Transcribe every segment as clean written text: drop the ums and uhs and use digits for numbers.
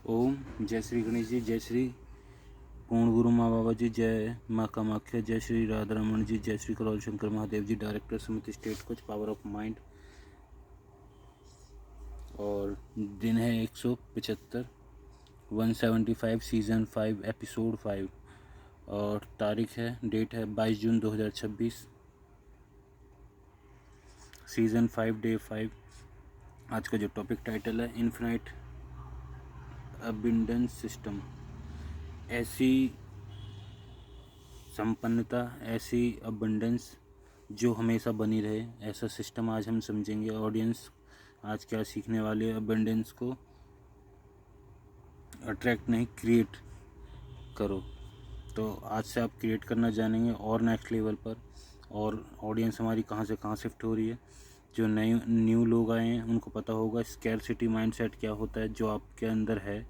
ओम। जय श्री गणेश जी, जय श्री पूर्ण गुरु माँ बाबा जी, जय माँ कामाख्या, जय श्री राधा रमन जी, जय श्री करोल शंकर महादेव जी, डायरेक्टर समिति state coach, power of mind. और दिन है 175, 175, सीज़न 5, एपिसोड 5। और तारीख है, डेट है 22 जून 2026, सीज़न 5, डे 5। आज का जो टॉपिक टाइटल है, इन्फिनाइट अबिंडेंस सिस्टम। ऐसी संपन्नता, ऐसी अबंडेंस जो हमेशा बनी रहे, ऐसा सिस्टम आज हम समझेंगे। ऑडियंस आज क्या सीखने वाले? अबंडेंस को अट्रैक्ट नहीं, क्रिएट करो। तो आज से आप क्रिएट करना जानेंगे और नेक्स्ट लेवल पर। और ऑडियंस हमारी कहाँ से कहाँ शिफ्ट हो रही है। जो न्यू लोग आए हैं उनको पता होगा स्कैरसिटी माइंडसेट क्या होता है, जो आपके अंदर है।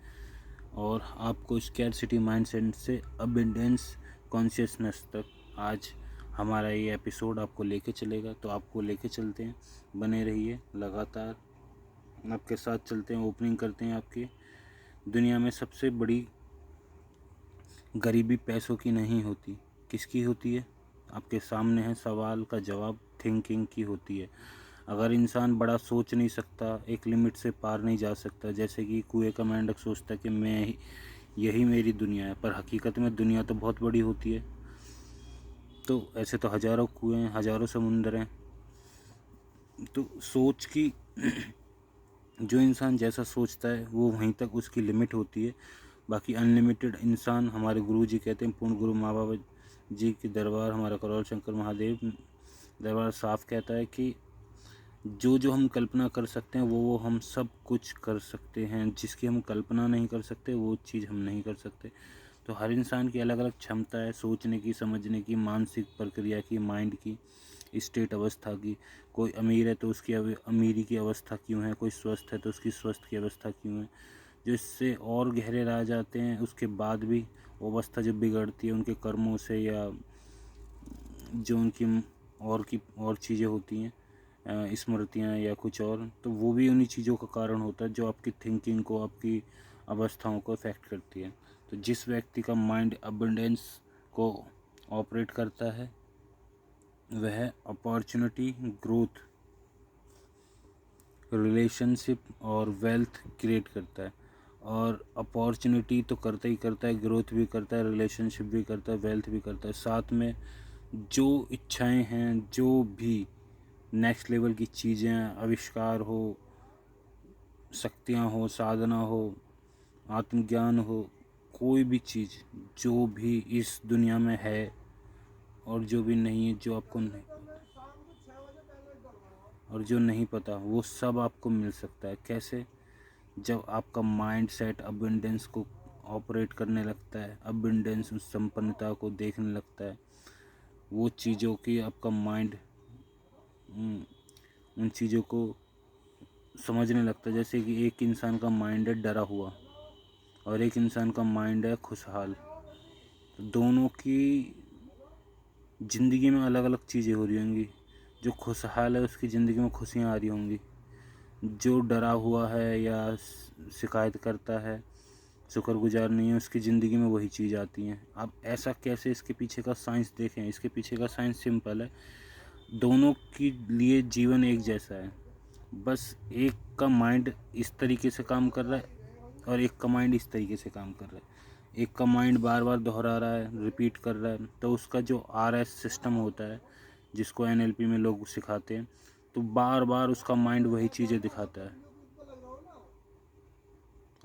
और आपको स्कैरसिटी माइंडसेट से अबंडेंस कॉन्शियसनेस तक आज हमारा ये एपिसोड आपको लेके चलेगा। तो आपको लेके चलते हैं, बने रहिए, लगातार आपके साथ चलते हैं। ओपनिंग करते हैं आपकी। दुनिया में सबसे बड़ी गरीबी पैसों की नहीं होती, किसकी होती है? आपके सामने है सवाल का जवाब, थिंकिंग की होती है। अगर इंसान बड़ा सोच नहीं सकता, एक लिमिट से पार नहीं जा सकता, जैसे कि कुएं का मेंढक सोचता है कि मैं यही मेरी दुनिया है, पर हकीकत में दुनिया तो बहुत बड़ी होती है। तो ऐसे तो हज़ारों कुएं हैं, हज़ारों समुंदर हैं। तो सोच की जो इंसान जैसा सोचता है वो वहीं तक उसकी लिमिट होती है। बाकी अनलिमिटेड इंसान, हमारे गुरु जी कहते हैं, पूर्ण गुरु माँ बाबा जी की दरबार, हमारा करोल शंकर महादेव दरबार साफ कहता है कि जो जो हम कल्पना कर सकते हैं वो हम सब कुछ कर सकते हैं। जिसकी हम कल्पना नहीं कर सकते वो चीज़ हम नहीं कर सकते। तो हर इंसान की अलग अलग क्षमता है, सोचने की, समझने की, मानसिक प्रक्रिया की, माइंड की, स्टेट अवस्था की। कोई अमीर है तो उसकी अमीरी की अवस्था क्यों है, कोई स्वस्थ है तो उसकी स्वस्थ की अवस्था क्यों है। जो इससे और गहरे रह जाते हैं उसके बाद भी वो अवस्था जब बिगड़ती है उनके कर्मों से, या जो उनकी और चीज़ें होती हैं, स्मृतियाँ या कुछ और, तो वो भी उन्हीं चीज़ों का कारण होता है जो आपकी थिंकिंग को, आपकी अवस्थाओं को अफेक्ट करती है। तो जिस व्यक्ति का माइंड अबंडेंस को ऑपरेट करता है वह अपॉर्चुनिटी, ग्रोथ, रिलेशनशिप और वेल्थ क्रिएट करता है। और अपॉर्चुनिटी तो करता ही करता है, ग्रोथ भी करता है, रिलेशनशिप भी करता है, वेल्थ भी करता है। साथ में जो इच्छाएं हैं, जो भी नेक्स्ट लेवल की चीज़ें, आविष्कार हो, शक्तियाँ हो, साधना हो, आत्मज्ञान हो, कोई भी चीज़ जो भी इस दुनिया में है और जो भी नहीं है, जो आपको नहीं और जो नहीं पता, वो सब आपको मिल सकता है। कैसे? जब आपका माइंड सेट अबंडेंस को ऑपरेट करने लगता है, अबंडेंस, उस संपन्नता को देखने लगता है, वो चीज़ों की आपका माइंड उन चीज़ों को समझने लगता है। जैसे कि एक इंसान का माइंड है डरा हुआ और एक इंसान का माइंड है खुशहाल। तो दोनों की ज़िंदगी में अलग अलग चीज़ें हो रही होंगी। जो खुशहाल है उसकी ज़िंदगी में खुशियाँ आ रही होंगी, जो डरा हुआ है या शिकायत करता है, शुक्रगुजार नहीं है, उसकी ज़िंदगी में वही चीज़ आती हैं। अब ऐसा कैसे? इसके पीछे का साइंस देखें। इसके पीछे का साइंस सिंपल है। दोनों के लिए जीवन एक जैसा है, बस एक का माइंड इस तरीके से काम कर रहा है और एक का माइंड इस तरीके से काम कर रहा है। एक का माइंड बार बार दोहरा रहा है, रिपीट कर रहा है, तो उसका जो RS सिस्टम होता है, जिसको NLP में लोग सिखाते हैं, तो बार बार उसका माइंड वही चीज़ें दिखाता है।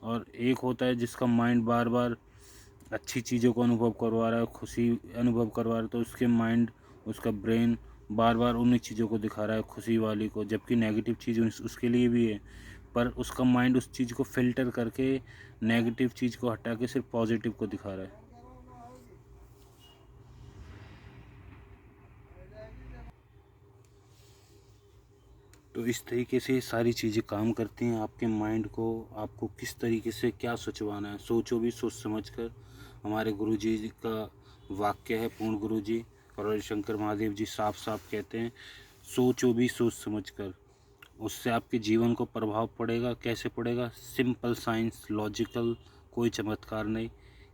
और एक होता है जिसका माइंड बार बार अच्छी चीज़ों को अनुभव करवा रहा है, खुशी अनुभव करवा रहा है, तो उसके माइंड, उसका ब्रेन बार बार उन्हीं चीज़ों को दिखा रहा है, खुशी वाली को। जबकि नेगेटिव चीज़ उसके लिए भी है, पर उसका माइंड उस चीज़ को फिल्टर करके नेगेटिव चीज़ को हटा के सिर्फ पॉजिटिव को दिखा रहा है। तो इस तरीके से ये सारी चीज़ें काम करती हैं। आपके माइंड को आपको किस तरीके से क्या सोचवाना है, सोचो भी सोच समझ कर। हमारे गुरु जी का वाक्य है, पूर्ण गुरु जी और शंकर महादेव जी साफ साफ कहते हैं, सोचो भी सोच समझ कर। उससे आपके जीवन को प्रभाव पड़ेगा। कैसे पड़ेगा? सिंपल साइंस, लॉजिकल, कोई चमत्कार नहीं।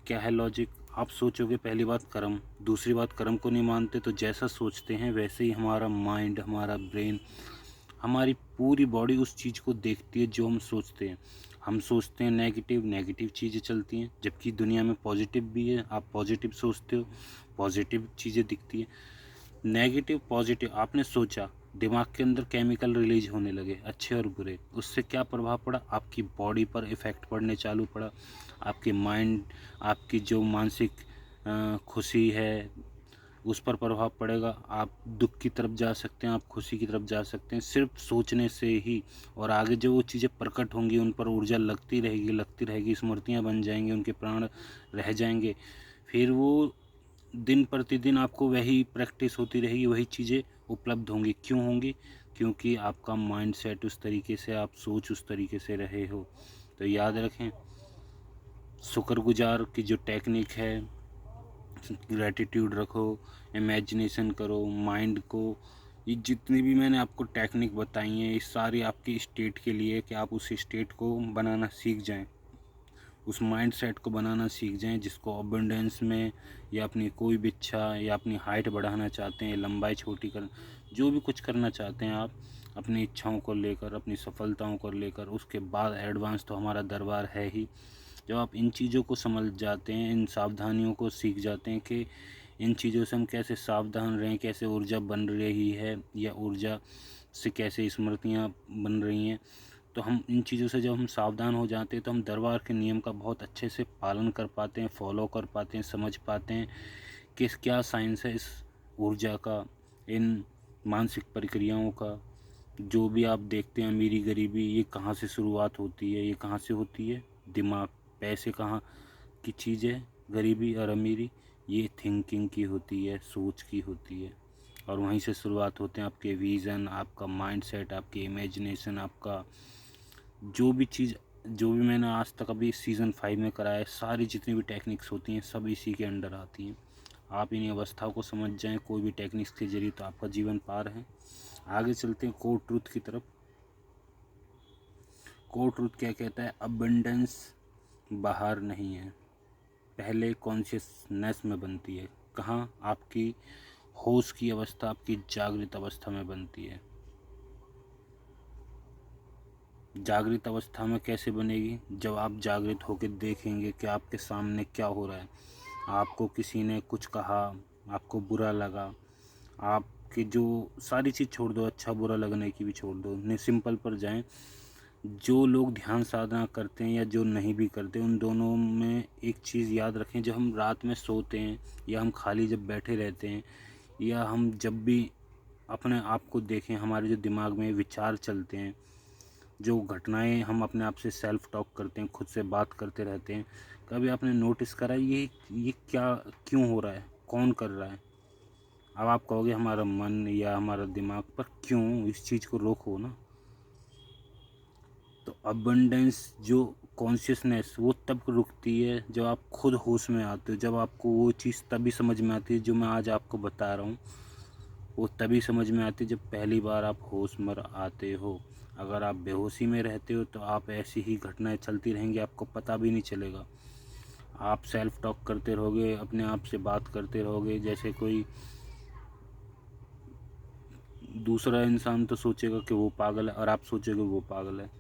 क्या है लॉजिक? आप सोचोगे, पहली बात कर्म, दूसरी बात कर्म को नहीं मानते तो जैसा सोचते हैं वैसे ही हमारा माइंड, हमारा ब्रेन, हमारी पूरी बॉडी उस चीज़ को देखती है जो हम सोचते हैं। हम सोचते हैं नेगेटिव, नेगेटिव चीज़ें चलती हैं, जबकि दुनिया में पॉजिटिव भी है। आप पॉजिटिव सोचते हो, पॉजिटिव चीज़ें दिखती हैं। नेगेटिव, पॉजिटिव आपने सोचा, दिमाग के अंदर केमिकल रिलीज होने लगे, अच्छे और बुरे। उससे क्या प्रभाव पड़ा? आपकी बॉडी पर इफ़ेक्ट पड़ने चालू पड़ा। आपके माइंड, आपकी जो मानसिक खुशी है उस पर प्रभाव पड़ेगा। आप दुख की तरफ जा सकते हैं, आप खुशी की तरफ जा सकते हैं सिर्फ सोचने से ही। और आगे जो वो चीज़ें प्रकट होंगी उन पर ऊर्जा लगती रहेगी, लगती रहेगी, स्मृतियाँ बन जाएंगी, उनके प्राण रह जाएंगे। फिर वो दिन प्रतिदिन आपको वही प्रैक्टिस होती रहेगी, वही चीज़ें उपलब्ध होंगी। क्यों होंगी? क्योंकि आपका माइंड सेट उस तरीके से, आप सोच उस तरीके से रहे हो। तो याद रखें, शुक्रगुजार की जो टेक्निक है, ग्रैटिट्यूड रखो, इमेजिनेशन करो, माइंड को, ये जितनी भी मैंने आपको टेक्निक बताई हैं ये सारी आपकी स्टेट के लिए, कि आप उस स्टेट को बनाना सीख जाएं, उस माइंड सेट को बनाना सीख जाएं जिसको अबंडेंस में, या अपनी कोई भी इच्छा, या अपनी हाइट बढ़ाना चाहते हैं, लंबाई छोटी कर, जो भी कुछ करना चाहते हैं आप अपनी इच्छाओं को लेकर, अपनी सफलताओं को लेकर, उसके बाद एडवांस तो हमारा दरबार है ही। जब आप इन चीज़ों को समझ जाते हैं, इन सावधानियों को सीख जाते हैं कि इन चीज़ों से हम कैसे सावधान रहें, कैसे ऊर्जा बन रही है, या ऊर्जा से कैसे स्मृतियाँ बन रही हैं, तो हम इन चीज़ों से जब हम सावधान हो जाते हैं तो हम दरबार के नियम का बहुत अच्छे से पालन कर पाते हैं, फॉलो कर पाते हैं, समझ पाते हैं कि क्या साइंस है इस ऊर्जा का, इन मानसिक प्रक्रियाओं का। जो भी आप देखते हैं अमीरी गरीबी, ये कहाँ से शुरुआत होती है, ये कहाँ से होती है? दिमाग, पैसे कहाँ की चीज़ है? गरीबी और अमीरी, ये थिंकिंग की होती है, सोच की होती है। और वहीं से शुरुआत होते हैं आपके विज़न, आपका माइंडसेट, आपकी इमेजिनेशन, आपका जो भी चीज़, जो भी मैंने आज तक अभी सीज़न 5 में कराया है, सारी जितनी भी टेक्निक्स होती हैं सब इसी के अंडर आती हैं। आप इन अवस्थाओं को समझ जाएं कोई भी टेक्निक्स के जरिए तो आपका जीवन पार है। आगे चलते हैं कोर ट्रूथ की तरफ। कोर ट्रूथ क्या कहता है? अबंडेंस बाहर नहीं है, पहले कॉन्शियसनेस में बनती है। कहाँ? आपकी होश की अवस्था, आपकी जागृत अवस्था में बनती है। जागृत अवस्था में कैसे बनेगी? जब आप जागृत होकर देखेंगे कि आपके सामने क्या हो रहा है। आपको किसी ने कुछ कहा, आपको बुरा लगा, आपकी जो सारी चीज़ छोड़ दो, अच्छा बुरा लगने की भी छोड़ दो, ने सिंपल पर जाएं। जो लोग ध्यान साधना करते हैं या जो नहीं भी करते, उन दोनों में एक चीज़ याद रखें, जब हम रात में सोते हैं या हम खाली जब बैठे रहते हैं, या हम जब भी अपने आप को देखें, हमारे जो दिमाग में विचार चलते हैं, जो घटनाएं हम अपने आप से सेल्फ टॉक करते हैं, खुद से बात करते रहते हैं, कभी आपने नोटिस करा ये क्या, क्यों हो रहा है, कौन कर रहा है? अब आप कहोगे हमारा मन या हमारा दिमाग, पर क्यों? इस चीज़ को रोको ना। तो अबंडेंस, जो कॉन्शियसनेस, वो तब रुकती है जब आप खुद होश में आते हो, जब आपको वो चीज़ तभी समझ में आती है जो मैं आज आपको बता रहा हूँ। वो तभी समझ में आती है जब पहली बार आप होश में आते हो। अगर आप बेहोशी में रहते हो तो आप ऐसी ही घटनाएं चलती रहेंगी, आपको पता भी नहीं चलेगा। आप सेल्फ टॉक करते रहोगे, अपने आप से बात करते रहोगे, जैसे कोई दूसरा इंसान तो सोचेगा कि वो पागल है और आप सोचोगे वो पागल है।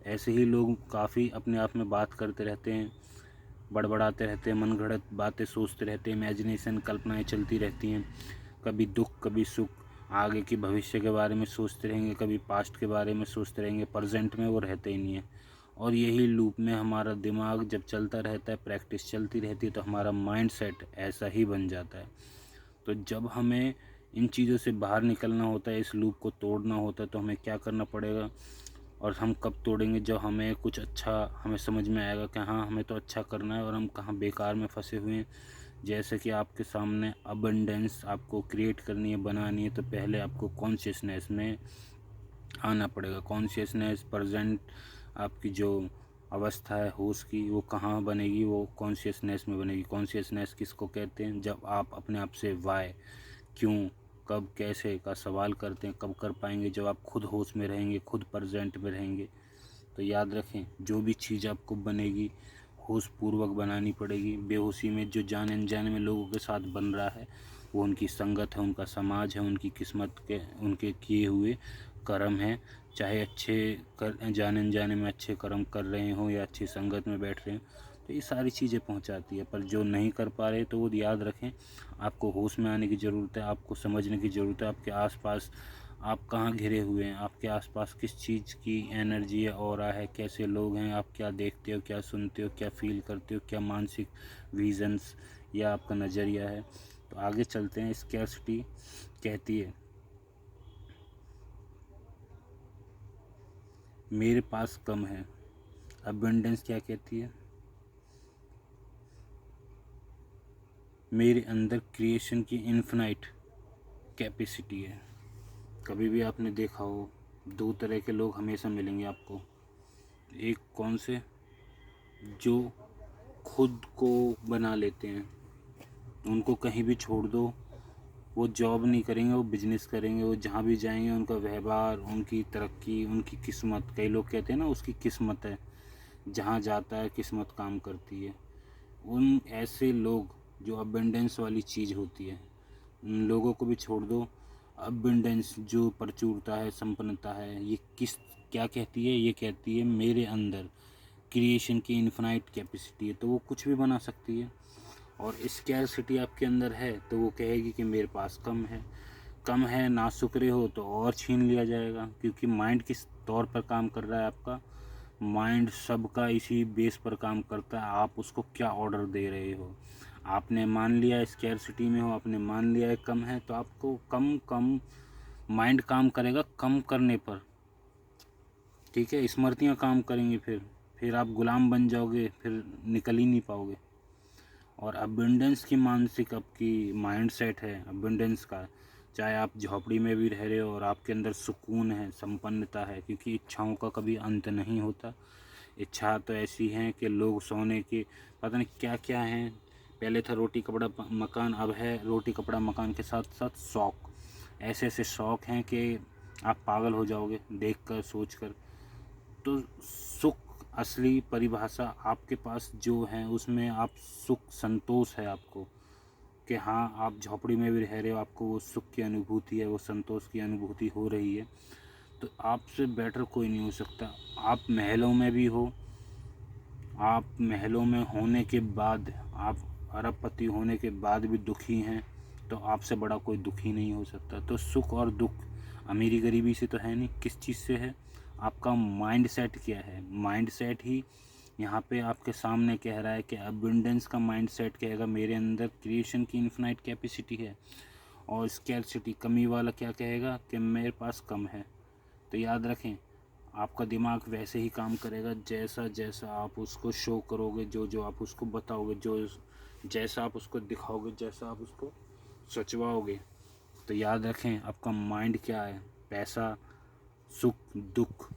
ऐसे ही लोग काफ़ी अपने आप में बात करते रहते हैं, बड़बड़ाते रहते हैं, मनगढ़ंत बातें सोचते रहते हैं, इमेजिनेशन, कल्पनाएं चलती रहती हैं। कभी दुख, कभी सुख, आगे के भविष्य के बारे में सोचते रहेंगे, कभी पास्ट के बारे में सोचते रहेंगे, प्रेजेंट में वो रहते ही नहीं है। और यही लूप में हमारा दिमाग जब चलता रहता है, प्रैक्टिस चलती रहती है, तो हमारा माइंड सेट ऐसा ही बन जाता है। तो जब हमें इन चीज़ों से बाहर निकलना होता है, इस लूप को तोड़ना होता है, तो हमें क्या करना पड़ेगा? और हम कब तोड़ेंगे? जब हमें कुछ अच्छा, हमें समझ में आएगा कि हाँ हमें तो अच्छा करना है और हम कहाँ बेकार में फंसे हुए हैं। जैसे कि आपके सामने अबंडेंस आपको क्रिएट करनी है, बनानी है, तो पहले आपको कॉन्शियसनेस में आना पड़ेगा। कॉन्शियसनेस, प्रेजेंट, आपकी जो अवस्था है होश की, वो कहाँ बनेगी? वो कॉन्शियसनेस में बनेगी। कॉन्शियसनेस किसको कहते हैं? जब आप अपने आप से वाई, क्यों, कब कैसे का सवाल करते हैं, कब कर पाएंगे जब आप खुद होश में रहेंगे, खुद प्रेजेंट में रहेंगे। तो याद रखें, जो भी चीज़ आपको बनेगी होश पूर्वक बनानी पड़ेगी। बेहोशी में जो जाने अनजाने में लोगों के साथ बन रहा है वो उनकी संगत है, उनका समाज है, उनकी किस्मत के, उनके किए हुए कर्म हैं। चाहे जाने अनजाने में अच्छे कर्म कर रहे हों या अच्छी संगत में बैठ रहे हों, तो ये सारी चीज़ें पहुंचाती है। पर जो नहीं कर पा रहे तो वो याद रखें, आपको होश में आने की ज़रूरत है, आपको समझने की ज़रूरत है आपके आसपास आप कहाँ घिरे हुए हैं, आपके आसपास किस चीज़ की एनर्जी है, ऑरा है, कैसे लोग हैं, आप क्या देखते हो, क्या सुनते हो, क्या फील करते हो, क्या मानसिक विजन्स या आपका नज़रिया है। तो आगे चलते हैं। स्कैर्सिटी कहती है मेरे पास कम है। अबंडेंस क्या कहती है, मेरे अंदर क्रिएशन की इन्फिनाइट कैपेसिटी है। कभी भी आपने देखा हो, दो तरह के लोग हमेशा मिलेंगे आपको। एक कौन से, जो खुद को बना लेते हैं, उनको कहीं भी छोड़ दो, वो जॉब नहीं करेंगे, वो बिजनेस करेंगे, वो जहाँ भी जाएंगे उनका व्यवहार, उनकी तरक्की, उनकी किस्मत, कई लोग कहते हैं ना उसकी किस्मत है, जहाँ जाता है किस्मत काम करती है। उन ऐसे लोग जो अबंडेंस वाली चीज़ होती है, उन लोगों को भी छोड़ दो। अबंडेंस जो प्रचुरता है, संपन्नता है, ये क्या कहती है, ये कहती है मेरे अंदर क्रिएशन की इन्फिनाइट कैपेसिटी है, तो वो कुछ भी बना सकती है। और स्कैर्सिटी आपके अंदर है तो वो कहेगी कि मेरे पास कम है। कम है, ना शुक्रे हो तो और छीन लिया जाएगा, क्योंकि माइंड किस तौर पर काम कर रहा है आपका, माइंड सबका इसी बेस पर काम करता है। आप उसको क्या ऑर्डर दे रहे हो। आपने मान लिया स्कैर्सिटी में हो, आपने मान लिया है कम है, तो आपको कम कम माइंड काम करेगा कम करने पर, ठीक है। स्मृतियाँ काम करेंगी, फिर आप गुलाम बन जाओगे, फिर निकल ही नहीं पाओगे। और अबंडेंस की मानसिक आपकी माइंड सेट है अबंडेंस का, चाहे आप झोपड़ी में भी रह रहे हो और आपके अंदर सुकून है, संपन्नता है, क्योंकि इच्छाओं का कभी अंत नहीं होता। इच्छा तो ऐसी हैं कि लोग सोने के पता नहीं क्या क्या हैं। पहले था रोटी कपड़ा मकान, अब है रोटी कपड़ा मकान के साथ साथ शौक़। ऐसे ऐसे शौक़ हैं कि आप पागल हो जाओगे देख कर, सोच कर। तो सुख असली परिभाषा आपके पास जो है उसमें आप सुख संतोष है आपको, कि हाँ आप झोपड़ी में भी रह रहे हो, आपको वो सुख की अनुभूति है, वो संतोष की अनुभूति हो रही है। तो आपसे बेटर कोई नहीं हो सकता। आप महलों में भी हो, आप महलों में होने के बाद, आप अरबपति होने के बाद भी दुखी हैं, तो आपसे बड़ा कोई दुखी नहीं हो सकता। तो सुख और दुख अमीरी गरीबी से तो है नहीं, किस चीज़ से है, आपका माइंड सेट क्या है। माइंड सेट ही यहाँ पे आपके सामने कह रहा है कि अबंडेंस का माइंड सेट कहेगा मेरे अंदर क्रिएशन की इन्फिनाइट कैपेसिटी है, और स्कैर्सिटी कमी वाला क्या कहेगा कि मेरे पास कम है। तो याद रखें, आपका दिमाग वैसे ही काम करेगा जैसा जैसा आप उसको शो करोगे, जो जो आप उसको बताओगे, जैसा आप उसको दिखाओगे, जैसा आप उसको सचवाओगे। तो याद रखें, आपका माइंड क्या है, पैसा, सुख, दुख।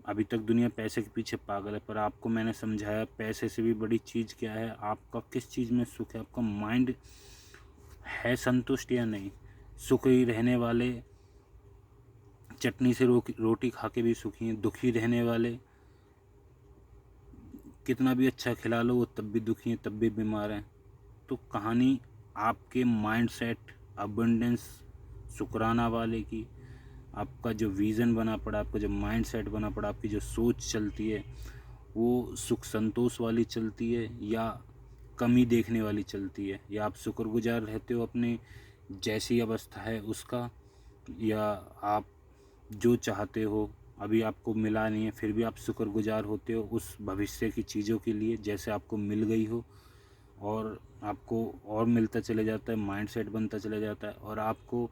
अभी तक दुनिया पैसे के पीछे पागल है, पर आपको मैंने समझाया पैसे से भी बड़ी चीज़ क्या है, आपका किस चीज़ में सुख है, आपका माइंड है संतुष्ट या नहीं। सुखी रहने वाले चटनी से रोटी खा के भी सुखी हैं, दुखी रहने वाले कितना भी अच्छा खिला लो वो तब भी दुखी हैं, तब भी बीमार हैं। तो कहानी आपके माइंड सेट अबंडेंस शुक्राना वाले की, आपका जो विज़न बना पड़ा, आपका जो माइंड सेट बना पड़ा, आपकी जो सोच चलती है वो सुख संतोष वाली चलती है या कमी देखने वाली चलती है, या आप शुक्रगुजार रहते हो अपने जैसी अवस्था है उसका, या आप जो चाहते हो अभी आपको मिला नहीं है फिर भी आप शुक्रगुजार होते हो उस भविष्य की चीज़ों के लिए जैसे आपको मिल गई हो, और आपको और मिलता चले जाता है, माइंड सेट बनता चला जाता है। और आपको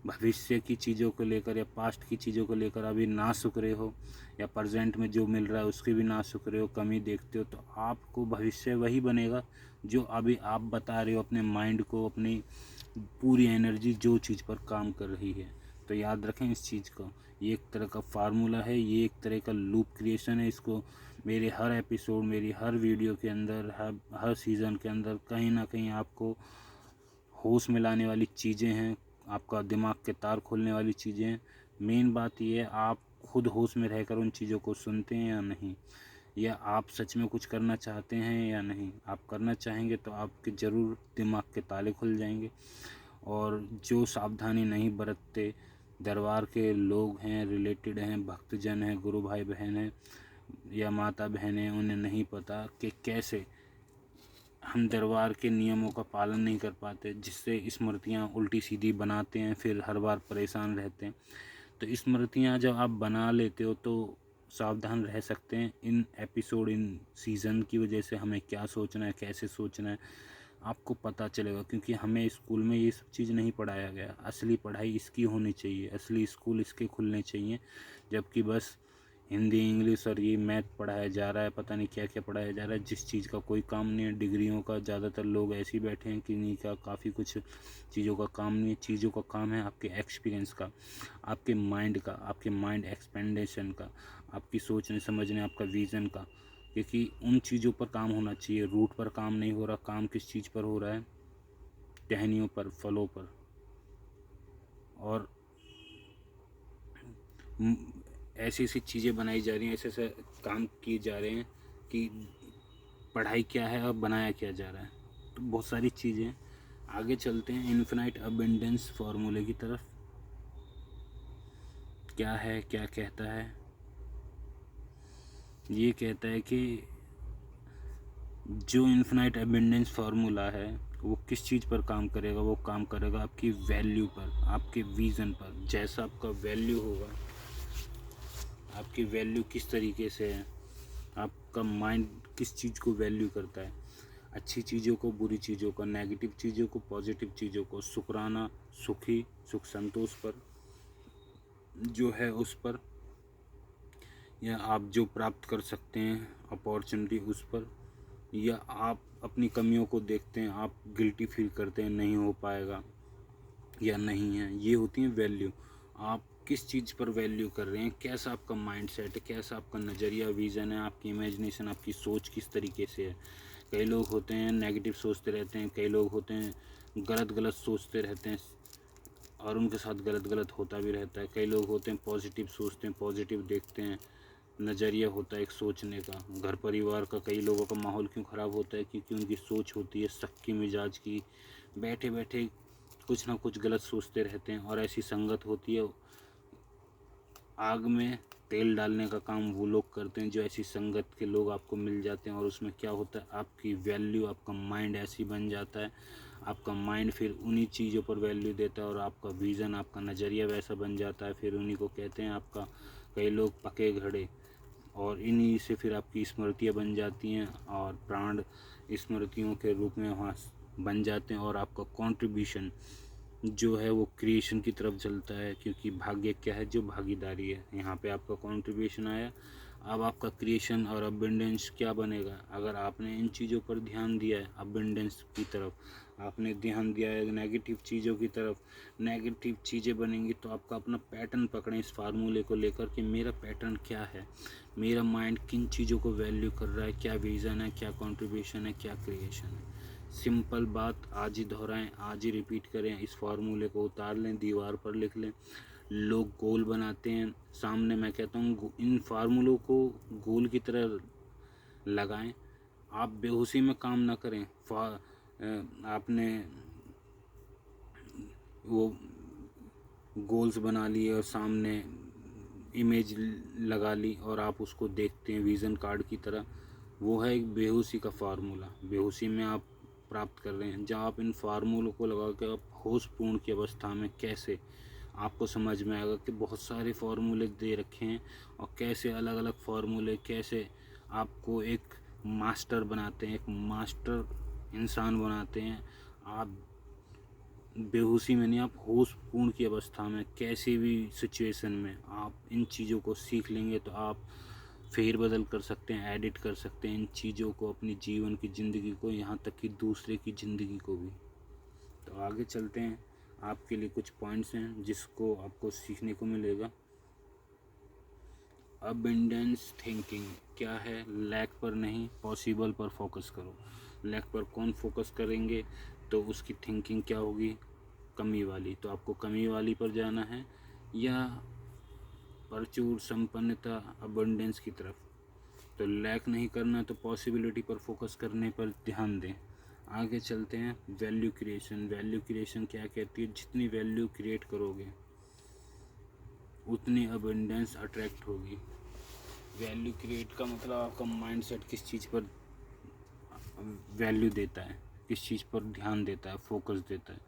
भविष्य की चीज़ों को लेकर या पास्ट की चीज़ों को लेकर अभी ना शुक्रे हो, या प्रेजेंट में जो मिल रहा है उसकी भी ना शुक्रे हो, कमी देखते हो, तो आपको भविष्य वही बनेगा जो अभी आप बता रहे हो अपने माइंड को, अपनी पूरी एनर्जी जो चीज़ पर काम कर रही है। तो याद रखें इस चीज़ को, ये एक तरह का फार्मूला है, ये एक तरह का लूप क्रिएशन है। इसको मेरे हर एपिसोड, मेरी हर वीडियो के अंदर, हर सीज़न के अंदर कहीं ना कहीं आपको होश में लाने वाली चीज़ें हैं, आपका दिमाग के तार खोलने वाली चीज़ें हैं। मेन बात ये है आप खुद होश में रहकर उन चीज़ों को सुनते हैं या नहीं, या आप सच में कुछ करना चाहते हैं या नहीं। आप करना चाहेंगे तो आपके ज़रूर दिमाग के ताले खुल जाएंगे। और जो सावधानी नहीं बरतते, दरबार के लोग हैं, रिलेटेड हैं, भक्तजन हैं, गुरु भाई बहन हैं या माता बहन हैं, उन्हें नहीं पता कि कैसे हम दरबार के नियमों का पालन नहीं कर पाते, जिससे स्मृतियाँ उल्टी सीधी बनाते हैं, फिर हर बार परेशान रहते हैं। तो स्मृतियाँ जब आप बना लेते हो तो सावधान रह सकते हैं। इन एपिसोड, इन सीज़न की वजह से हमें क्या सोचना है, कैसे सोचना है, आपको पता चलेगा। क्योंकि हमें स्कूल में ये सब चीज़ नहीं पढ़ाया गया। असली पढ़ाई इसकी होनी चाहिए, असली स्कूल इसके खुलने चाहिए। जबकि बस हिंदी, इंग्लिश और ये मैथ पढ़ाया जा रहा है, पता नहीं क्या क्या पढ़ाया जा रहा है, जिस चीज़ का कोई काम नहीं है। डिग्रियों का ज़्यादातर लोग ऐसे ही बैठे हैं कि नहीं का काफ़ी कुछ चीज़ों का काम नहीं है। चीज़ों का काम है आपके एक्सपीरियंस का, आपके माइंड का, आपके माइंड एक्सपेंडेशन का, आपकी सोचने समझने, आपका विज़न का। क्योंकि उन चीज़ों पर काम होना चाहिए, रूट पर काम नहीं हो रहा। काम किस चीज़ पर हो रहा है? टहनियों पर, फलों पर। और ऐसी ऐसी चीज़ें बनाई जा रही हैं, ऐसे ऐसे काम किए जा रहे हैं कि पढ़ाई क्या है और बनाया क्या जा रहा है। तो बहुत सारी चीज़ें। आगे चलते हैं इन्फिनाइट अबंडेंस फार्मूले की तरफ। क्या है, क्या कहता है? ये कहता है कि जो इन्फिनाइट अबंडेंस फार्मूला है वो किस चीज़ पर काम करेगा? वो काम करेगा आपकी वैल्यू पर, आपके विज़न पर। जैसा आपका वैल्यू होगा, आपकी वैल्यू किस तरीके से है, आपका माइंड किस चीज़ को वैल्यू करता है, अच्छी चीज़ों को, बुरी चीज़ों को, नेगेटिव चीज़ों को, पॉजिटिव चीज़ों को, शुक्राना, सुखी, सुख संतोष पर जो है उस पर, या आप जो प्राप्त कर सकते हैं अपॉर्चुनिटी उस पर, या आप अपनी कमियों को देखते हैं, आप गिल्टी फील करते हैं नहीं हो पाएगा या नहीं है। ये होती है वैल्यू। आप किस चीज़ पर वैल्यू कर रहे हैं, कैसा आपका माइंड सेट है, कैसा आपका नज़रिया, विज़न है, आपकी इमेजिनेशन, आपकी सोच किस तरीके से है। कई लोग होते हैं नेगेटिव सोचते रहते हैं, कई लोग होते हैं गलत गलत सोचते रहते हैं और उनके साथ गलत गलत होता भी रहता है। कई लोग होते हैं पॉजिटिव सोचते हैं, पॉजिटिव देखते हैं, नज़रिया होता है एक सोचने का। घर परिवार का कई लोगों का माहौल क्यों ख़राब होता है? क्योंकि उनकी सोच होती है शक्की मिजाज की, बैठे बैठे कुछ ना कुछ गलत सोचते रहते हैं। और ऐसी संगत होती है, आग में तेल डालने का काम वो लोग करते हैं। जो ऐसी संगत के लोग आपको मिल जाते हैं, और उसमें क्या होता है, आपकी वैल्यू, आपका माइंड ऐसी बन जाता है। आपका माइंड फिर उन्हीं चीज़ों पर वैल्यू देता है, और आपका विज़न, आपका नज़रिया वैसा बन जाता है। फिर उन्हीं को कहते हैं आपका, कई लोग पके घड़े। और इन्हीं से फिर आपकी स्मृतियाँ बन जाती हैं, और प्राण स्मृतियों के रूप में वहाँ बन जाते हैं। और आपका कंट्रीब्यूशन जो है वो क्रिएशन की तरफ चलता है। क्योंकि भाग्य क्या है? जो भागीदारी है। यहाँ पे आपका कंट्रीब्यूशन आया, अब आपका क्रिएशन और अबंडेंस क्या बनेगा? अगर आपने इन चीज़ों पर ध्यान दिया है, अबंडेंस की तरफ आपने ध्यान दिया है, नेगेटिव चीज़ों की तरफ नेगेटिव चीज़ें बनेंगी, तो आपका अपना पैटर्न पकड़ें इस फार्मूले को लेकर कि मेरा पैटर्न क्या है, मेरा माइंड किन चीज़ों को वैल्यू कर रहा है, क्या विज़न है, क्या कंट्रीब्यूशन है, क्या क्रिएशन है। सिंपल बात, आज ही दोहराएं, आज ही रिपीट करें। इस फार्मूले को उतार लें, दीवार पर लिख लें। लोग गोल बनाते हैं, सामने मैं कहता हूँ इन फार्मूलों को गोल की तरह लगाएं। आप बेहोशी में काम ना करें। आपने वो गोल्स बना लिए और सामने इमेज लगा ली और आप उसको देखते हैं विज़न कार्ड की तरह, वो है एक बेहोशी का फार्मूला। बेहोशी में आप प्राप्त कर रहे हैं। जब आप इन फार्मूलों को लगा के आप होशपूर्ण की अवस्था में, कैसे आपको समझ में आएगा कि बहुत सारे फार्मूले दे रखे हैं, और कैसे अलग अलग फार्मूले कैसे आपको एक मास्टर बनाते हैं, एक मास्टर इंसान बनाते हैं। आप बेहोशी में नहीं, आप होशपूर्ण की अवस्था में, कैसी भी सिचुएशन में आप इन चीज़ों को सीख लेंगे तो आप फेरबदल कर सकते हैं, एडिट कर सकते हैं इन चीज़ों को, अपनी जीवन की ज़िंदगी को, यहाँ तक कि दूसरे की ज़िंदगी को भी। तो आगे चलते हैं, आपके लिए कुछ पॉइंट्स हैं जिसको आपको सीखने को मिलेगा। अबंडेंस थिंकिंग क्या है? लैक पर नहीं, पॉसिबल पर फोकस करो। लैक पर कौन फोकस करेंगे तो उसकी थिंकिंग क्या होगी? कमी वाली, तो आपको कमी वाली पर जाना है या प्रचुर संपन्नता अबंडेंस की तरफ। तो लैक नहीं करना तो पॉसिबिलिटी पर फोकस करने पर ध्यान दें। आगे चलते हैं वैल्यू क्रिएशन। वैल्यू क्रिएशन क्या कहती है? जितनी वैल्यू क्रिएट करोगे उतनी अबंडेंस अट्रैक्ट होगी। वैल्यू क्रिएट का मतलब आपका माइंडसेट किस चीज़ पर वैल्यू देता है, किस चीज़ पर ध्यान देता है, फोकस देता है।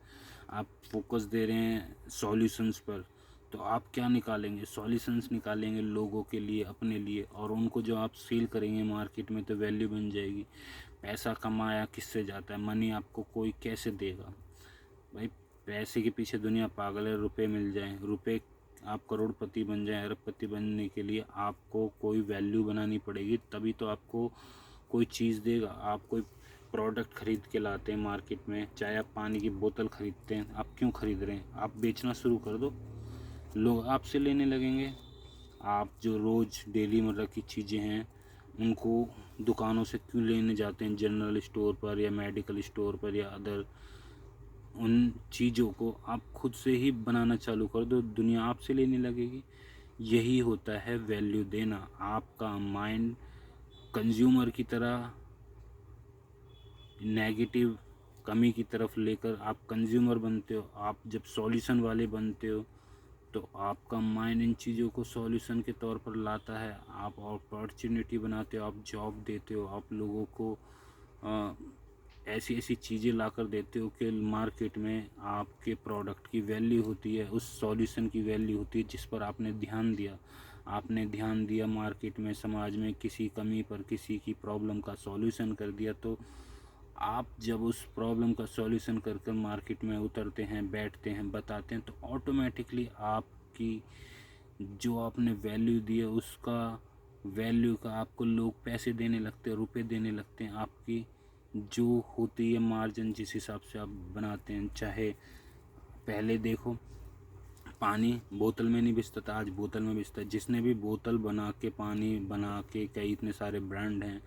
आप फोकस दे रहे हैं सॉल्यूशंस पर, तो आप क्या निकालेंगे? सॉल्यूशंस निकालेंगे लोगों के लिए, अपने लिए, और उनको जो आप सेल करेंगे मार्केट में तो वैल्यू बन जाएगी। पैसा कमाया किससे जाता है? मनी आपको कोई कैसे देगा भाई? पैसे के पीछे दुनिया पागल है। रुपए मिल जाएं, रुपए आप करोड़पति बन जाएं, अरबपति बनने के लिए आपको कोई वैल्यू बनानी पड़ेगी, तभी तो आपको कोई चीज़ देगा। आप कोई प्रोडक्ट खरीद के लाते हैं मार्केट में, चाहे आप पानी की बोतल खरीदते हैं, आप क्यों खरीद रहे हैं? आप बेचना शुरू कर दो, लोग आपसे लेने लगेंगे। आप जो रोज़ डेली मर्रा की चीज़ें हैं उनको दुकानों से क्यों लेने जाते हैं, जनरल स्टोर पर या मेडिकल स्टोर पर या अदर, उन चीज़ों को आप खुद से ही बनाना चालू कर दो, दुनिया आपसे लेने लगेगी। यही होता है वैल्यू देना। आपका माइंड कंज्यूमर की तरह नेगेटिव कमी की तरफ लेकर आप कंज्यूमर बनते हो। आप जब सॉल्यूशन वाले बनते हो तो आपका माइंड इन चीज़ों को सॉल्यूशन के तौर पर लाता है। आप अपॉर्चुनिटी बनाते हो, आप जॉब देते हो, आप लोगों को ऐसी ऐसी चीज़ें लाकर देते हो कि मार्केट में आपके प्रोडक्ट की वैल्यू होती है, उस सॉल्यूशन की वैल्यू होती है जिस पर आपने ध्यान दिया। आपने ध्यान दिया मार्केट में, समाज में किसी कमी पर, किसी की प्रॉब्लम का सॉल्यूशन कर दिया। तो आप जब उस प्रॉब्लम का सॉल्यूशन कर कर मार्केट में उतरते हैं, बैठते हैं, बताते हैं, तो ऑटोमेटिकली आपकी जो आपने वैल्यू दी है उसका वैल्यू का आपको लोग पैसे देने लगते हैं, रुपए देने लगते हैं। आपकी जो होती है मार्जिन, जिस हिसाब से आप बनाते हैं, चाहे पहले देखो पानी बोतल में नहीं बेचता था, आज बोतल में बेचता है। जिसने भी बोतल बना के, पानी बना के, कई इतने सारे ब्रांड हैं,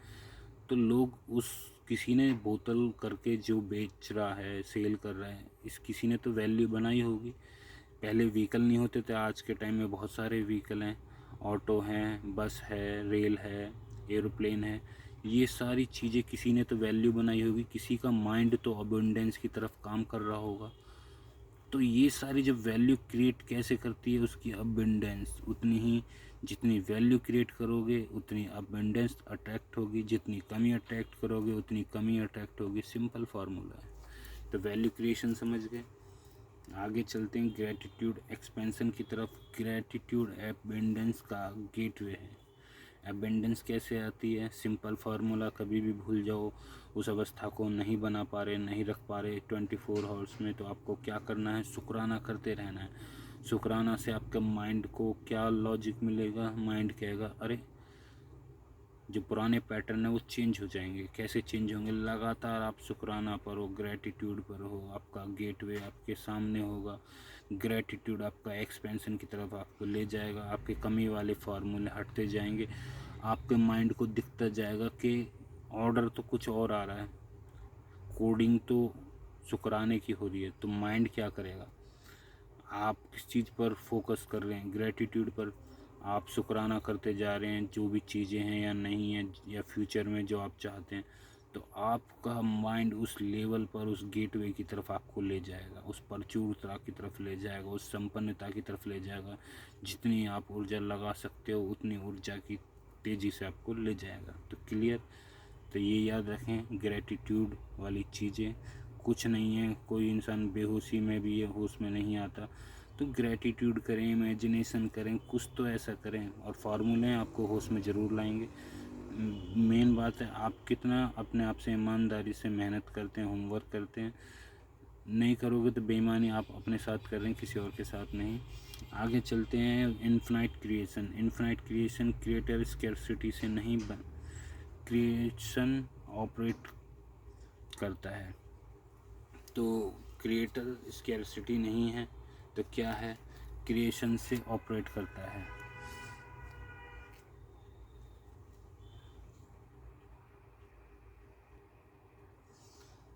तो लोग उस किसी ने बोतल करके जो बेच रहा है, सेल कर रहा है, इस किसी ने तो वैल्यू बनाई होगी। पहले व्हीकल नहीं होते थे, आज के टाइम में बहुत सारे व्हीकल हैं, ऑटो हैं, बस है, रेल है, एरोप्लेन है। ये सारी चीज़ें किसी ने तो वैल्यू बनाई होगी, किसी का माइंड तो अबंडेंस की तरफ काम कर रहा होगा। तो ये सारी जब वैल्यू क्रिएट कैसे करती है, उसकी अबंडेंस उतनी ही, जितनी वैल्यू क्रिएट करोगे उतनी अबंडेंस अट्रैक्ट होगी, जितनी कमी अट्रैक्ट करोगे उतनी कमी अट्रैक्ट होगी। सिंपल फार्मूला है। तो वैल्यू क्रिएशन समझ गए। आगे चलते हैं ग्रेटिट्यूड एक्सपेंशन की तरफ। ग्रेटिट्यूड एबंडेंस का गेटवे है। एबंडेंस कैसे आती है? सिंपल फार्मूला, कभी भी भूल जाओ, उस अवस्था को नहीं बना पा रहे, नहीं रख पा रहे 24 आवर्स में, तो आपको क्या करना है? शुक्राना करते रहना है। शुक्राना से आपके माइंड को क्या लॉजिक मिलेगा? माइंड कहेगा अरे जो पुराने पैटर्न है वो चेंज हो जाएंगे। कैसे चेंज होंगे? लगातार आप शुक्राना पर हो, ग्रेटिट्यूड पर हो, आपका गेटवे आपके सामने होगा। ग्रेटिट्यूड आपका एक्सपेंशन की तरफ आपको ले जाएगा, आपके कमी वाले फार्मूले हटते जाएंगे। आपके माइंड को दिखता जाएगा कि ऑर्डर तो कुछ और आ रहा है, कोडिंग तो शुक्राने की हो रही है। तो माइंड क्या करेगा? आप किस चीज़ पर फोकस कर रहे हैं? ग्रेटिट्यूड पर। आप शुक्राना करते जा रहे हैं जो भी चीज़ें हैं या नहीं हैं, या फ्यूचर में जो आप चाहते हैं, तो आपका माइंड उस लेवल पर, उस गेटवे की तरफ आपको ले जाएगा, उस प्रचुरता की तरफ ले जाएगा, उस संपन्नता की तरफ ले जाएगा। जितनी आप ऊर्जा लगा सकते हो उतनी ऊर्जा की तेज़ी से आपको ले जाएगा। तो क्लियर? तो ये याद रखें, ग्रेटिट्यूड वाली चीज़ें कुछ नहीं है। कोई इंसान बेहोशी में भी है, होश में नहीं आता। तो ग्रेटिट्यूड करें, इमेजिनेशन करें, कुछ तो ऐसा करें, और फार्मूले आपको होश में ज़रूर लाएंगे। मेन बात है आप कितना अपने आप से ईमानदारी से मेहनत करते हैं, होमवर्क करते हैं। नहीं करोगे तो बेईमानी आप अपने साथ कर रहे हैं, किसी और के साथ नहीं। आगे चलते हैं infinite creation. Infinite creation creator scarcity से नहीं क्रिएशन ऑपरेट करता है। तो क्रिएटर स्कैर्सिटी नहीं है तो क्या है? क्रिएशन से ऑपरेट करता है।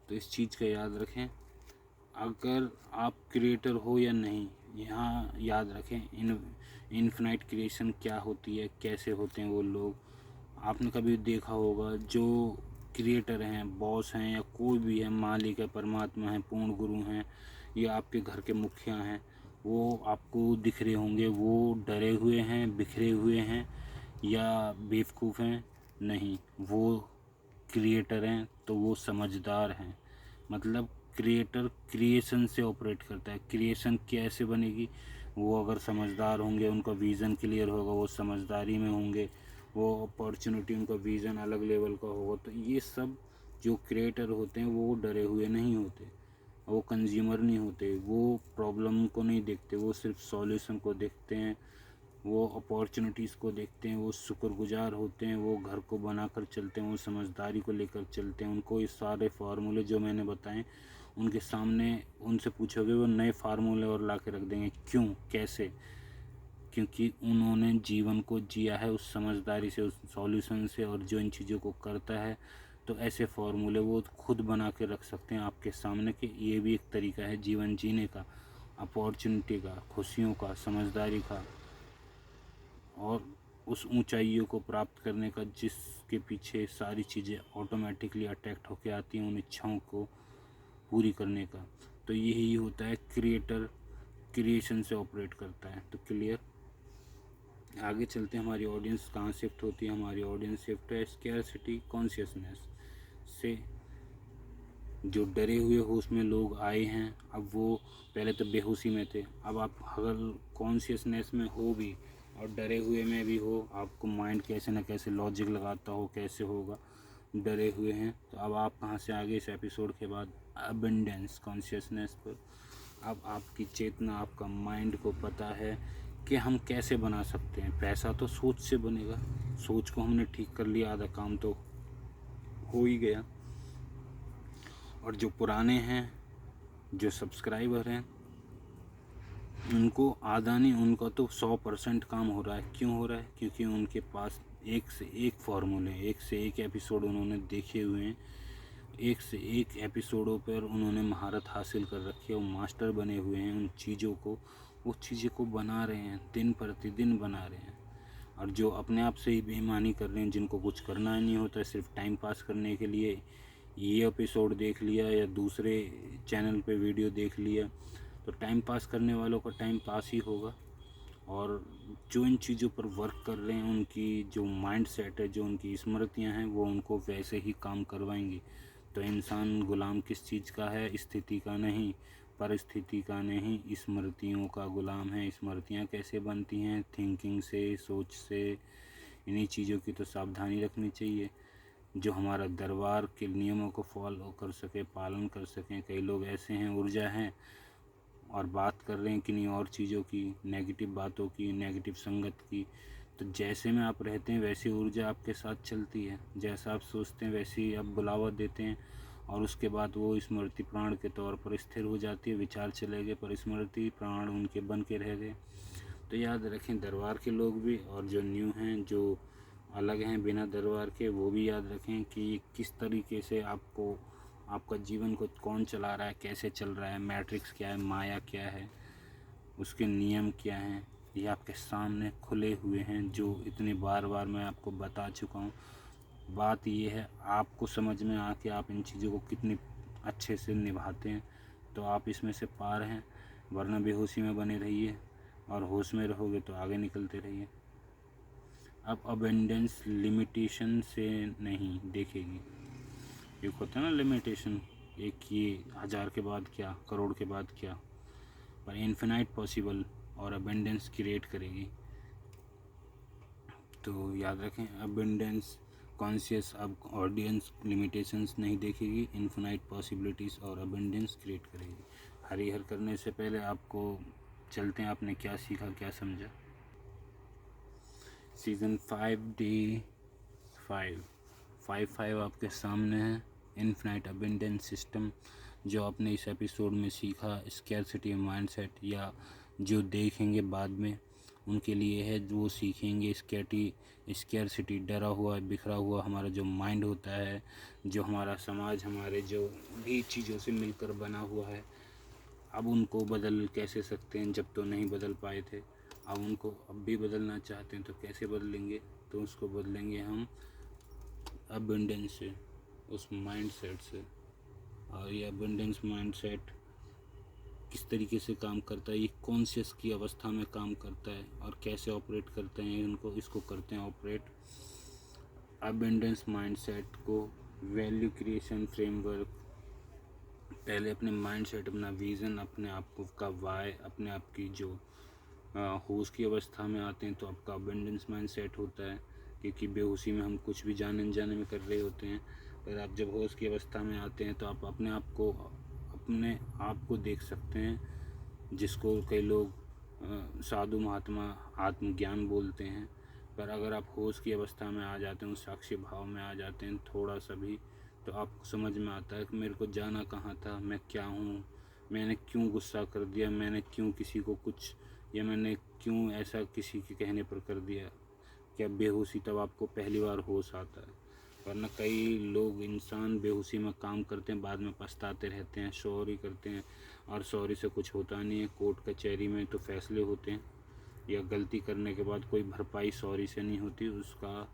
तो इस चीज़ का याद रखें। अगर आप क्रिएटर हो या नहीं, यहाँ याद रखें इनफिनाइट क्रिएशन क्या होती है, कैसे होते हैं वो लोग। आपने कभी देखा होगा जो क्रिएटर हैं, बॉस हैं या कोई भी है, मालिक है, परमात्मा है, पूर्ण गुरु हैं या आपके घर के मुखिया हैं, वो आपको दिख रहे होंगे, वो डरे हुए हैं, बिखरे हुए हैं या बेवकूफ़ हैं? नहीं, वो क्रिएटर हैं तो वो समझदार हैं। मतलब क्रिएटर क्रिएशन से ऑपरेट करता है। क्रिएशन कैसे बनेगी? वो अगर समझदार होंगे, उनका विज़न क्लियर होगा, वो समझदारी में होंगे, वो अपॉर्चुनिटी, उनका विज़न अलग लेवल का होगा, तो ये सब जो क्रिएटर होते हैं वो डरे हुए नहीं होते, वो कंज्यूमर नहीं होते, वो प्रॉब्लम को नहीं देखते, वो सिर्फ सॉल्यूशन को देखते हैं, वो अपॉर्चुनिटीज़ को देखते हैं, वो शुक्रगुजार होते हैं, वो घर को बनाकर चलते हैं, वो समझदारी को लेकर चलते हैं। उनको ये सारे फार्मूले जो मैंने बताए उनके सामने उनसे पूछोगे, वो नए फार्मूले और ला के रख देंगे। क्यों? कैसे? क्योंकि उन्होंने जीवन को जिया है उस समझदारी से, उस सॉल्यूशन से, और जो इन चीज़ों को करता है। तो ऐसे फार्मूले वो खुद बना के रख सकते हैं आपके सामने कि ये भी एक तरीका है जीवन जीने का, अपॉर्चुनिटी का, खुशियों का, समझदारी का, और उस ऊंचाइयों को प्राप्त करने का, जिसके पीछे सारी चीज़ें ऑटोमेटिकली अट्रैक्ट होके आती हैं उन इच्छाओं को पूरी करने का। तो यही होता है क्रिएटर, क्रिएशन से ऑपरेट करता है। तो क्लियर? आगे चलते हैं। हमारी ऑडियंस कहाँ शिफ्ट होती है? हमारी ऑडियंस शिफ्ट है स्कैरसिटी कॉन्शियसनेस से। जो डरे हुए होश में लोग आए हैं, अब वो पहले तो बेहोशी में थे, अब आप अगर कॉन्शियसनेस में हो भी और डरे हुए में भी हो, आपको माइंड कैसे न कैसे लॉजिक लगाता हो कैसे होगा, डरे हुए हैं, तो अब आप कहाँ से आगे इस एपिसोड के बाद अबंडेंस कॉन्शियसनेस पर। अब आपकी चेतना, आपका माइंड को पता है कि हम कैसे बना सकते हैं। पैसा तो सोच से बनेगा, सोच को हमने ठीक कर लिया, आधा काम तो हो ही गया। और जो पुराने हैं, जो सब्सक्राइबर हैं, उनको आधा नहीं, उनका तो 100% काम हो रहा है। क्यों हो रहा है? क्योंकि उनके पास एक से एक फार्मूले, एक से एक एपिसोड उन्होंने देखे हुए हैं, एक से एक एपिसोडों पर उन्होंने महारत हासिल कर रखी है, वो मास्टर बने हुए हैं उन चीज़ों को, वो चीज़ों को बना रहे हैं, दिन प्रतिदिन बना रहे हैं। और जो अपने आप से ही बेईमानी कर रहे हैं, जिनको कुछ करना नहीं होता है, सिर्फ टाइम पास करने के लिए ये एपिसोड देख लिया या दूसरे चैनल पे वीडियो देख लिया, तो टाइम पास करने वालों का टाइम पास ही होगा। और जो इन चीज़ों पर वर्क कर रहे हैं, उनकी जो माइंड सेट है, जो उनकी स्मृतियां हैं, वो उनको वैसे ही काम करवाएंगी। तो इंसान गुलाम किस चीज़ का है? स्थिति का नहीं, परिस्थिति का नहीं, स्मृतियों का गुलाम है। स्मृतियाँ कैसे बनती हैं? थिंकिंग से, सोच से। इन्हीं चीज़ों की तो सावधानी रखनी चाहिए, जो हमारा दरबार के नियमों को फॉलो कर सके, पालन कर सकें। कई लोग ऐसे हैं, ऊर्जा हैं, और बात कर रहे हैं किन्हीं और चीज़ों की, नेगेटिव बातों की, नेगेटिव संगत की। तो जैसे में आप रहते हैं वैसी ऊर्जा आपके साथ चलती है, जैसा आप सोचते हैं वैसे ही आप बुलावा देते हैं, और उसके बाद वो स्मृति प्राण के तौर पर स्थिर हो जाती है। विचार चले गए पर स्मृति प्राण उनके बन के रह गए। तो याद रखें, दरबार के लोग भी और जो न्यू हैं, जो अलग हैं बिना दरबार के, वो भी याद रखें कि किस तरीके से आपको, आपका जीवन को कौन चला रहा है, कैसे चल रहा है, मैट्रिक्स क्या है, माया क्या है, उसके नियम क्या हैं, ये आपके सामने खुले हुए हैं, जो इतनी बार बार मैं आपको बता चुका हूँ। बात ये है, आपको समझ में आके आप इन चीज़ों को कितनी अच्छे से निभाते हैं, तो आप इसमें से पार हैं। वरना बेहोशी में बने रहिए, और होश में रहोगे तो आगे निकलते रहिए। अब अबेंडेंस लिमिटेशन से नहीं देखेगी। एक होता है ना लिमिटेशन, एक ये 1000 के बाद क्या, करोड़ के बाद क्या, पर इन्फिनाइट पॉसिबल और अबेंडेंस क्रिएट करेगी। तो याद रखें, अबेंडेंस कॉन्शियस अब ऑडियंस लिमिटेशंस नहीं देखेगी, इन्फिनाइट पॉसिबिलिटीज़ और अबेंडेंस क्रिएट करेगी। हरिहर करने से पहले आपको चलते हैं, आपने क्या सीखा, क्या समझा। सीज़न 5 डे 5 आपके सामने है। इन्फिनाइट अबेंडेंस सिस्टम, जो आपने इस एपिसोड में सीखा, स्कैरसिटी माइंडसेट, या जो देखेंगे बाद में उनके लिए है, वो सीखेंगे स्कैरसिटी, डरा हुआ, बिखरा हुआ हमारा जो माइंड होता है, जो हमारा समाज, हमारे जो भी चीज़ों से मिलकर बना हुआ है, अब उनको बदल कैसे सकते हैं, जब तो नहीं बदल पाए थे। अब उनको अब भी बदलना चाहते हैं तो कैसे बदलेंगे? तो उसको बदलेंगे हम अबंडेंस से, उस माइंड सेट से। और ये अबंडेंस माइंड सेट किस तरीके से काम करता है, ये कॉन्शियस की अवस्था में काम करता है और कैसे ऑपरेट करते हैं इनको, इसको करते हैं ऑपरेट। अबंडेंस माइंडसेट को वैल्यू क्रिएशन फ्रेमवर्क, पहले अपने माइंडसेट, अपना विज़न, अपने आप को का वाई, अपने आप की जो होश की अवस्था में आते हैं तो आपका अबंडेंस माइंडसेट होता है, क्योंकि बेहोशी में हम कुछ भी जाने अनजाने में कर रहे होते हैं। पर आप जब होश की अवस्था में आते हैं तो आप अपने आप को देख सकते हैं, जिसको कई लोग साधु महात्मा आत्मज्ञान बोलते हैं। पर अगर आप होश की अवस्था में आ जाते हैं, उस साक्षी भाव में आ जाते हैं थोड़ा सा भी, तो आपको समझ में आता है कि मेरे को जाना कहाँ था, मैं क्या हूँ, मैंने क्यों गुस्सा कर दिया, मैंने क्यों किसी को कुछ, या मैंने क्यों ऐसा किसी के कहने पर कर दिया। क्या बेहोशी तब आपको पहली बार होश आता है। वरना कई लोग इंसान बेहोशी में काम करते हैं, बाद में पछताते रहते हैं, सॉरी करते हैं, और सॉरी से कुछ होता नहीं है। कोर्ट कचहरी में तो फैसले होते हैं, या गलती करने के बाद कोई भरपाई सॉरी से नहीं होती, उसका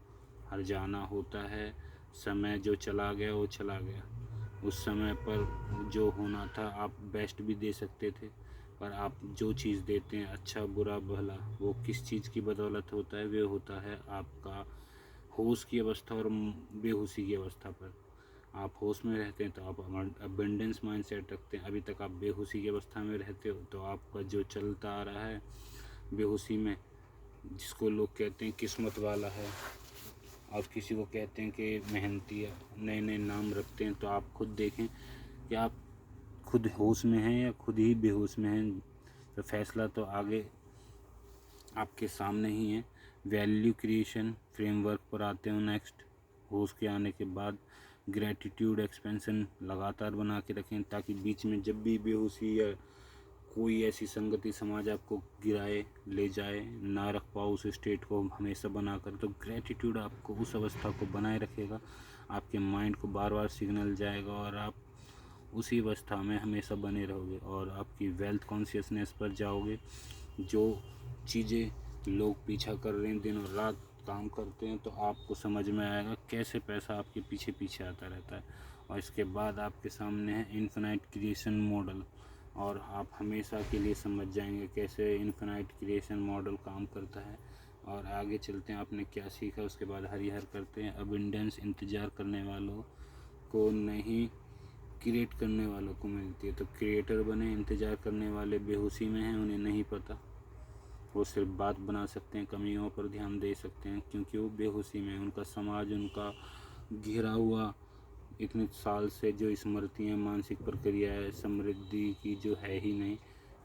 हर्जाना होता है। समय जो चला गया वो चला गया। उस समय पर जो होना था आप बेस्ट भी दे सकते थे, पर आप जो चीज़ देते हैं, अच्छा बुरा भला, वो किस चीज़ की बदौलत होता है? वे होता है आपका होश की अवस्था और बेहोशी की अवस्था पर। आप होश में रहते हैं तो आप अबंडेंस माइंड सेट रखते हैं। अभी तक आप बेहोशी की अवस्था में रहते हो तो आपका जो चलता आ रहा है बेहोशी में, जिसको लोग कहते हैं किस्मत वाला है, और किसी को कहते हैं कि मेहनती है, नए नए नाम रखते हैं। तो आप खुद देखें कि आप खुद होश में हैं या खुद ही बेहोश में हैं। तो फैसला तो आगे आपके सामने ही है। वैल्यू क्रिएशन फ्रेमवर्क पर आते हो नेक्स्ट। होश के आने के बाद ग्रेटिट्यूड एक्सपेंशन लगातार बना के रखें, ताकि बीच में जब भी बेहोशी या कोई ऐसी संगति समाज आपको गिराए ले जाए, ना रख पाओ उस स्टेट को हमेशा बनाकर, तो ग्रेटिट्यूड आपको उस अवस्था को बनाए रखेगा। आपके माइंड को बार बार सिग्नल जाएगा और आप उसी अवस्था में हमेशा बने रहोगे, और आपकी वेल्थ कॉन्शियसनेस पर जाओगे। जो चीज़ें लोग पीछा कर रहे हैं, दिनों रात काम करते हैं, तो आपको समझ में आएगा कैसे पैसा आपके पीछे पीछे आता रहता है। और इसके बाद आपके सामने है इन्फिनाइट क्रिएशन मॉडल, और आप हमेशा के लिए समझ जाएंगे कैसे इन्फिनाइट क्रिएशन मॉडल काम करता है। और आगे चलते हैं, आपने क्या सीखा उसके बाद हरिहर करते हैं। अबंडेंस इंतज़ार करने वालों को नहीं, क्रिएट करने वालों को मिलती है। तो क्रिएटर बने, इंतज़ार करने वाले बेहोशी में हैं, उन्हें नहीं पता। वो सिर्फ बात बना सकते हैं, कमियों पर ध्यान दे सकते हैं, क्योंकि वो बेहोशी में, उनका समाज, उनका घिरा हुआ इतने साल से जो स्मृतियाँ, मानसिक प्रक्रिया है, समृद्धि की जो है ही नहीं,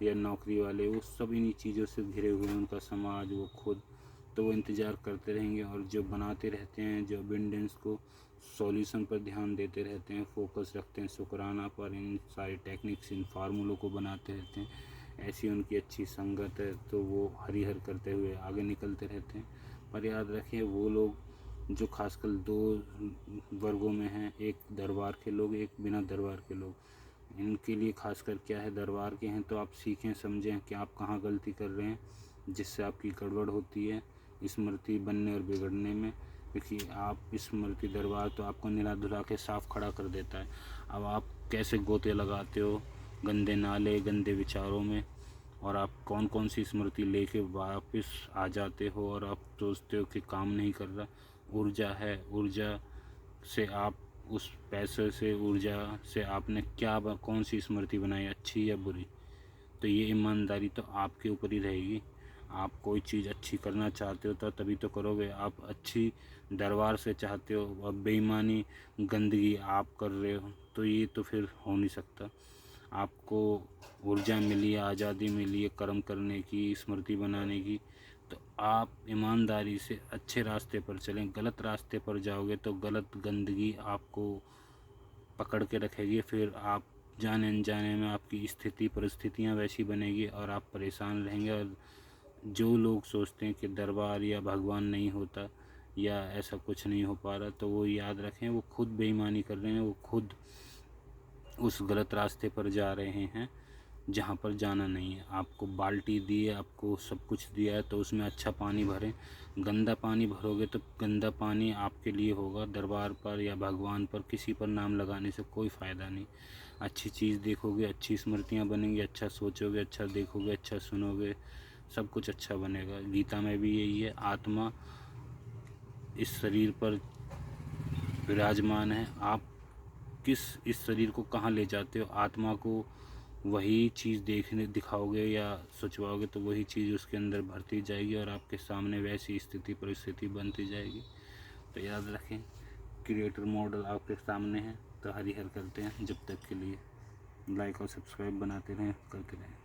या नौकरी वाले, वो सब इन्हीं चीज़ों से घिरे हुए हैं, उनका समाज, वो खुद। तो वो इंतज़ार करते रहेंगे, और जो बनाते रहते हैं, जो अबंडेंस को सॉल्यूशन पर ध्यान देते रहते हैं, फोकस रखते हैं शुक्राना पर, इन सारी टेक्निक्स, इन फार्मूलों को बनाते रहते हैं, ऐसी उनकी अच्छी संगत है, तो वो हरिहर करते हुए आगे निकलते रहते हैं। पर याद रखिए, वो लोग जो खासकर दो वर्गों में हैं, एक दरबार के लोग, एक बिना दरबार के लोग। इनके लिए खासकर क्या है, दरबार के हैं तो आप सीखें समझें कि आप कहाँ गलती कर रहे हैं, जिससे आपकी गड़बड़ होती है स्मृति बनने और बिगड़ने में। क्योंकि आप स्मृति दरबार तो आपको निला धुला के साफ खड़ा कर देता है। अब आप कैसे गोते लगाते हो गंदे नाले, गंदे विचारों में, और आप कौन कौन सी स्मृति लेके वापस आ जाते हो, और आप सोचते हो कि काम नहीं कर रहा। ऊर्जा है, ऊर्जा से आप उस पैसे से, ऊर्जा से आपने क्या कौन सी स्मृति बनाई, अच्छी या बुरी। तो ये ईमानदारी तो आपके ऊपर ही रहेगी। आप कोई चीज़ अच्छी करना चाहते हो तो तभी तो करोगे। आप अच्छी दरबार से चाहते हो, अब बेईमानी गंदगी आप कर रहे हो, तो ये तो फिर हो नहीं सकता। आपको ऊर्जा मिली है, आज़ादी मिली है कर्म करने की, स्मृति बनाने की, तो आप ईमानदारी से अच्छे रास्ते पर चलें। गलत रास्ते पर जाओगे तो गलत गंदगी आपको पकड़ के रखेगी, फिर आप जाने अनजाने में आपकी स्थिति परिस्थितियाँ वैसी बनेगी और आप परेशान रहेंगे। और जो लोग सोचते हैं कि दरबार या भगवान नहीं होता या ऐसा कुछ नहीं हो पा रहा, तो वो याद रखें, वो खुद बेईमानी कर रहे हैं, वो खुद उस गलत रास्ते पर जा रहे हैं जहाँ पर जाना नहीं है। आपको बाल्टी दी है, आपको सब कुछ दिया है, तो उसमें अच्छा पानी भरें। गंदा पानी भरोगे तो गंदा पानी आपके लिए होगा। दरबार पर या भगवान पर किसी पर नाम लगाने से कोई फ़ायदा नहीं। अच्छी चीज़ देखोगे, अच्छी स्मृतियाँ बनेंगी, अच्छा सोचोगे, अच्छा देखोगे, अच्छा सुनोगे, सब कुछ अच्छा बनेगा। गीता में भी यही है, आत्मा इस शरीर पर विराजमान है। आप इस शरीर को कहाँ ले जाते हो, आत्मा को वही चीज़ दिखाओगे या सोचवाओगे तो वही चीज़ उसके अंदर भरती जाएगी और आपके सामने वैसी स्थिति परिस्थिति बनती जाएगी। तो याद रखें, क्रिएटर मॉडल आपके सामने है, तो हरिहर करते हैं। जब तक के लिए लाइक और सब्सक्राइब बनाते रहें, करते रहें।